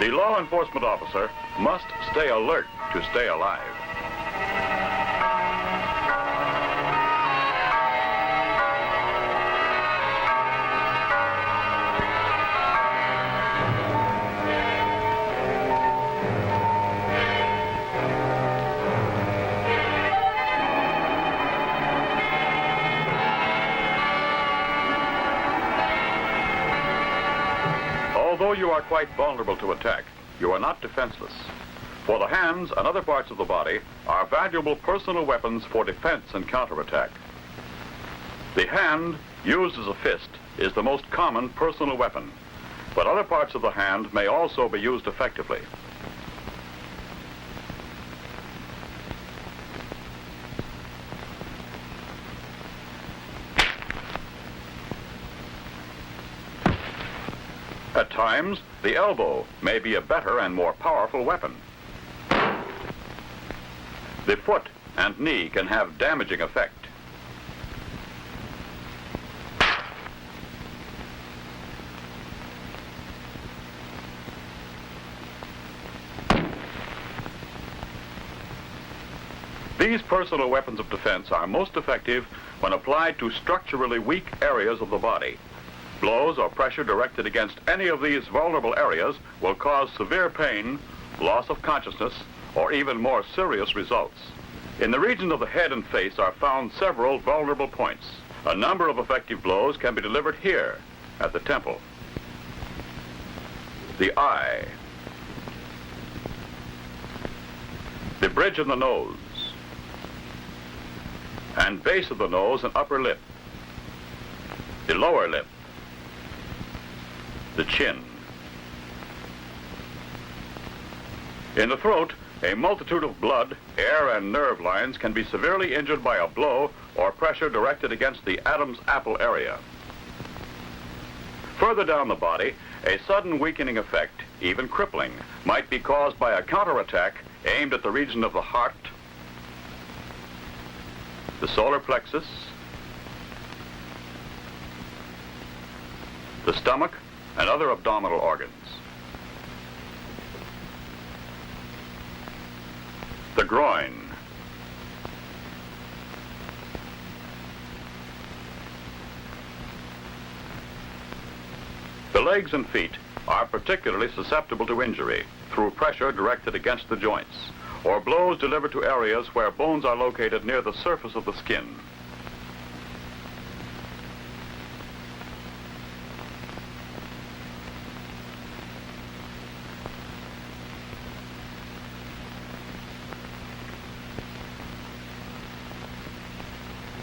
The law enforcement officer must stay alert to stay alive. Although you are quite vulnerable to attack, you are not defenseless. For the hands and other parts of the body are valuable personal weapons for defense and counterattack. The hand, used as a fist, is the most common personal weapon, but other parts of the hand may also be used effectively. At times, the elbow may be a better and more powerful weapon. The foot and knee can have damaging effect. These personal weapons of defense are most effective when applied to structurally weak areas of the body. Blows or pressure directed against any of these vulnerable areas will cause severe pain, loss of consciousness, or even more serious results. In the region of the head and face are found several vulnerable points. A number of effective blows can be delivered here at the temple, the eye, the bridge of the nose, and base of the nose and upper lip, the lower lip, the chin. In the throat, a multitude of blood, air, and nerve lines can be severely injured by a blow or pressure directed against the Adam's apple area. Further down the body, a sudden weakening effect, even crippling, might be caused by a counterattack aimed at the region of the heart, the solar plexus, the stomach, and other abdominal organs. The groin, the legs and feet are particularly susceptible to injury through pressure directed against the joints or blows delivered to areas where bones are located near the surface of the skin.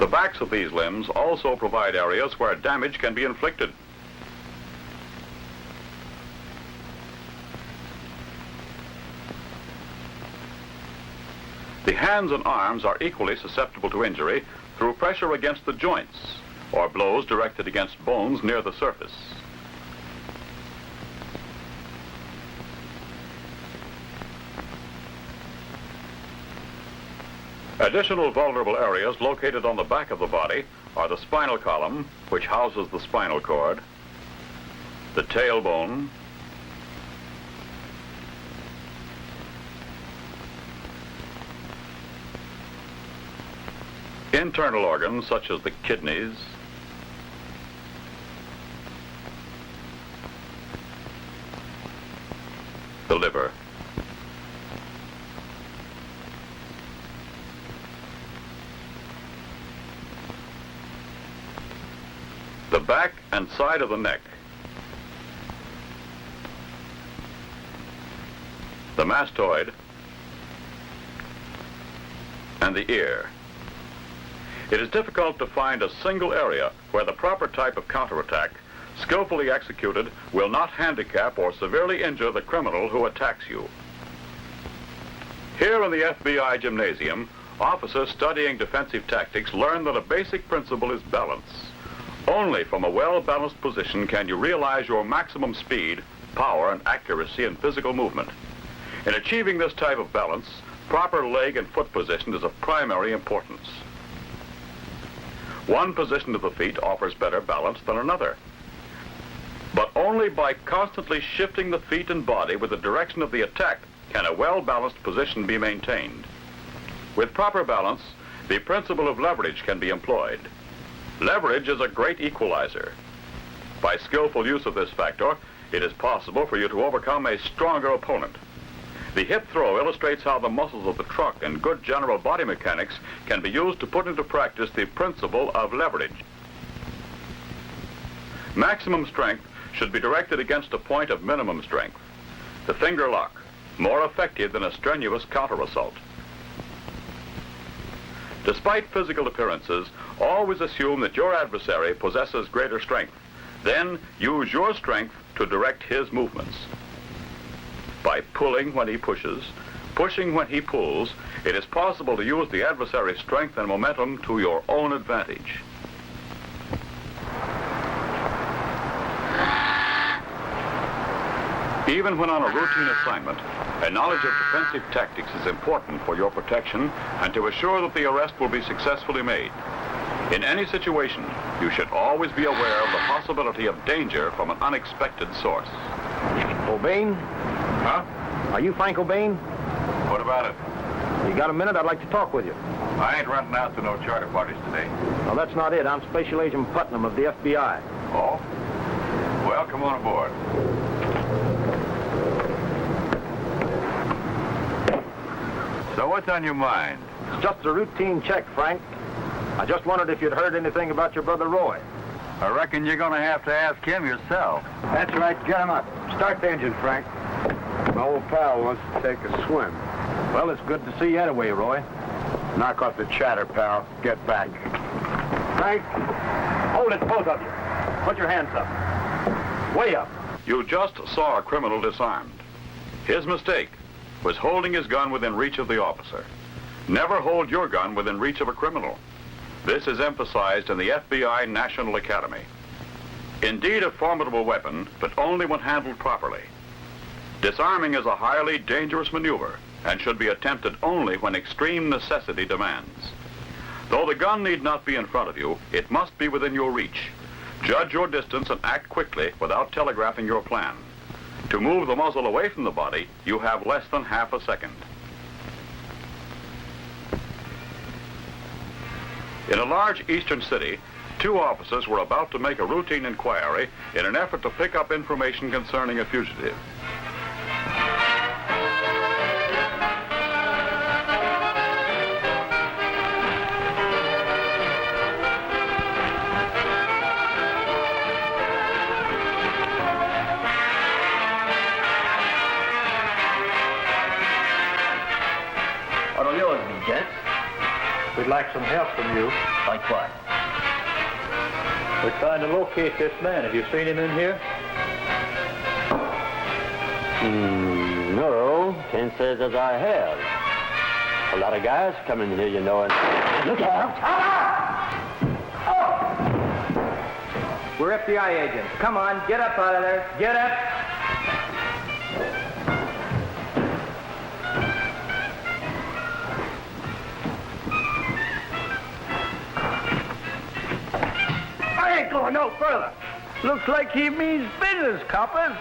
The backs of these limbs also provide areas where damage can be inflicted. The hands and arms are equally susceptible to injury through pressure against the joints or blows directed against bones near the surface. Additional vulnerable areas located on the back of the body are the spinal column, which houses the spinal cord, the tailbone, internal organs such as the kidneys, the liver, the back and side of the neck, the mastoid, and the ear. It is difficult to find a single area where the proper type of counterattack, skillfully executed, will not handicap or severely injure the criminal who attacks you. Here in the FBI gymnasium, officers studying defensive tactics learn that a basic principle is balance. Only from a well-balanced position can you realize your maximum speed, power, and accuracy in physical movement. In achieving this type of balance, proper leg and foot position is of primary importance. One position of the feet offers better balance than another. But only by constantly shifting the feet and body with the direction of the attack can a well-balanced position be maintained. With proper balance, the principle of leverage can be employed. Leverage is a great equalizer. By skillful use of this factor, it is possible for you to overcome a stronger opponent. The hip throw illustrates how the muscles of the trunk and good general body mechanics can be used to put into practice the principle of leverage. Maximum strength should be directed against a point of minimum strength. The finger lock, more effective than a strenuous counter-assault. Despite physical appearances, always assume that your adversary possesses greater strength. Then use your strength to direct his movements. By pulling when he pushes, pushing when he pulls, it is possible to use the adversary's strength and momentum to your own advantage. Even when on a routine assignment, a knowledge of defensive tactics is important for your protection and to assure that the arrest will be successfully made. In any situation, you should always be aware of the possibility of danger from an unexpected source. O'Bain? Huh? Are you Frank O'Bain? What about it? You got a minute? I'd like to talk with you. I ain't renting out to no charter parties today. Well, that's not it. I'm Special Agent Putnam of the FBI. Oh? Well, come on aboard. So what's on your mind? It's just a routine check, Frank. I just wondered if you'd heard anything about your brother Roy. I reckon you're going to have to ask him yourself. That's right. Get him up. Start the engine, Frank. My old pal wants to take a swim. Well, it's good to see you anyway, Roy. Knock off the chatter, pal. Get back. Frank, hold it, both of you. Put your hands up. Way up. You just saw a criminal disarmed. His mistake was holding his gun within reach of the officer. Never hold your gun within reach of a criminal. This is emphasized in the FBI National Academy. Indeed a formidable weapon, but only when handled properly. Disarming is a highly dangerous maneuver and should be attempted only when extreme necessity demands. Though the gun need not be in front of you, it must be within your reach. Judge your distance and act quickly without telegraphing your plan. To move the muzzle away from the body, you have less than half a second. In a large eastern city, two officers were about to make a routine inquiry in an effort to pick up information concerning a fugitive. What'll yours be, gents? We'd like some help from you. Like what? We're trying to locate this man. Have you seen him in here? No, can't say that I have. A lot of guys come in here, you know, and... Look out! We're FBI agents. Come on, get up out of there. Get up! I ain't going no further. Looks like he means business, coppers.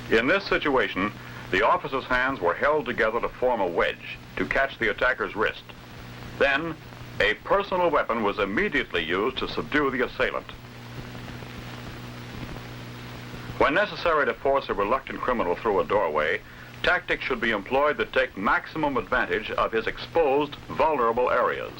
In this situation, the officer's hands were held together to form a wedge to catch the attacker's wrist. Then, a personal weapon was immediately used to subdue the assailant. When necessary to force a reluctant criminal through a doorway, tactics should be employed that take maximum advantage of his exposed, vulnerable areas.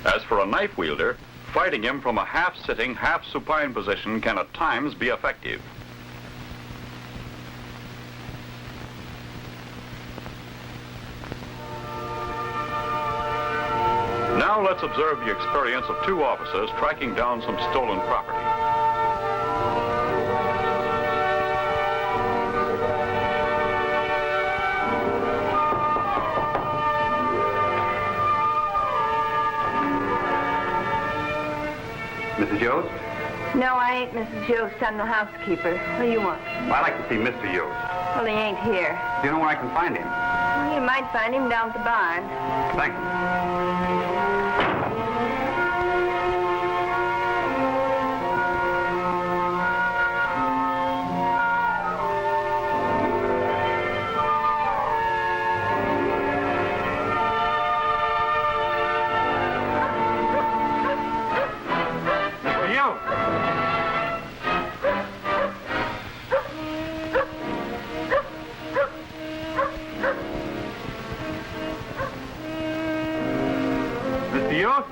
As for a knife wielder, fighting him from a half-sitting, half-supine position can at times be effective. Now let's observe the experience of two officers tracking down some stolen property. Mrs. Jones? No, I ain't Mrs. Yost. I'm the housekeeper. What do you want? I'd like to see Mr. Yost. Well, he ain't here. Do you know where I can find him? Well, you might find him down at the barn. Thank you. Mr. Yost! Mr. Yost?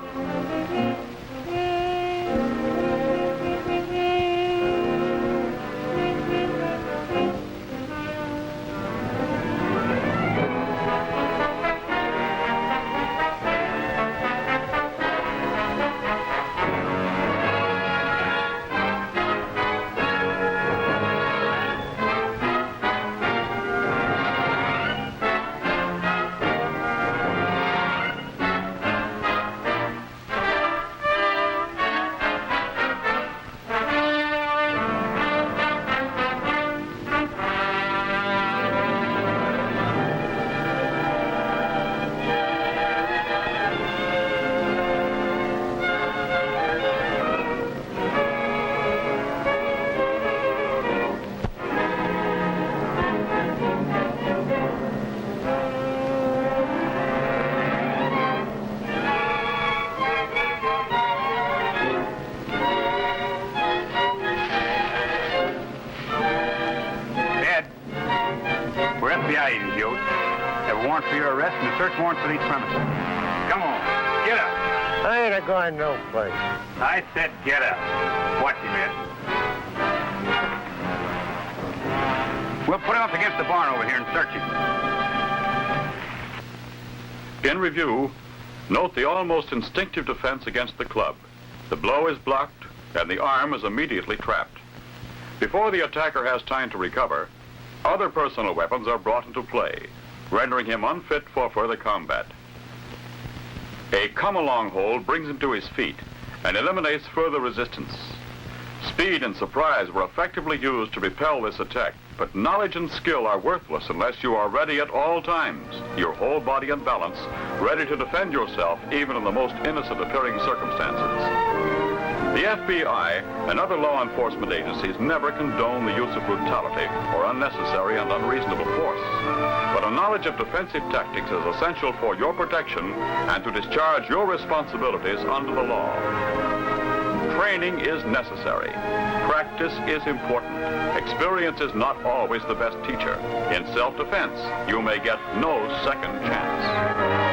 Ed, we're FBI agents, Yost. Have a warrant for your arrest and a search warrant for these premises. Come on, get up. I ain't going no place. I said get up. Watch him, Ed. We'll put him up against the barn over here and search him. In review, note the almost instinctive defense against the club. The blow is blocked and the arm is immediately trapped. Before the attacker has time to recover, other personal weapons are brought into play, rendering him unfit for further combat. A come-along hold brings him to his feet and eliminates further resistance. Speed and surprise were effectively used to repel this attack, but knowledge and skill are worthless unless you are ready at all times, your whole body and balance, ready to defend yourself even in the most innocent-appearing circumstances. The FBI and other law enforcement agencies never condone the use of brutality or unnecessary and unreasonable force. But a knowledge of defensive tactics is essential for your protection and to discharge your responsibilities under the law. Training is necessary. Practice is important. Experience is not always the best teacher. In self-defense, you may get no second chance.